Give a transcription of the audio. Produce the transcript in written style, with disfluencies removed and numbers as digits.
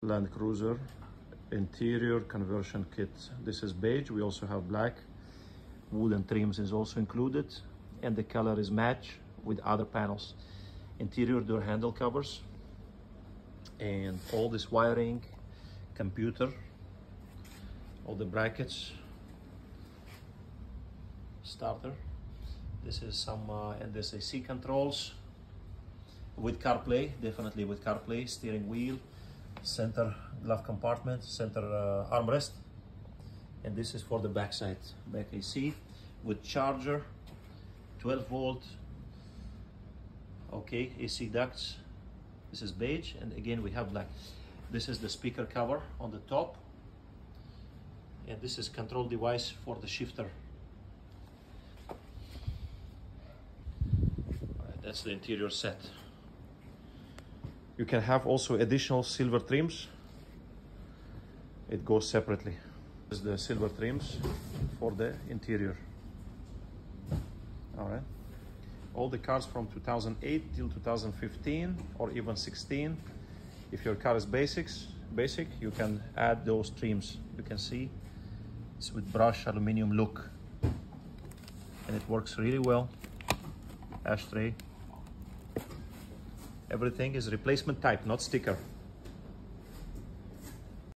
Land Cruiser interior conversion kit. This is beige. We also have black. Wooden trims is also included, and the color is match with other panels. Interior door handle covers, and all this wiring, computer, all the brackets, starter. This is some and this AC controls with CarPlay, definitely with CarPlay, steering wheel, center glove compartment, center armrest, and this is for the back side, back AC with charger, 12 volt, okay, AC ducts. This is beige, and again we have black. This is the speaker cover on the top, and this is control device for the shifter. Alright, that's the interior set. You can have also additional silver trims. It goes separately. This is the silver trims for the interior. All right. All the cars from 2008 till 2015 or even 16. If your car is basic, you can add those trims. You can see it's with brushed aluminum look, and it works really well. Ashtray. Everything is replacement type, not sticker.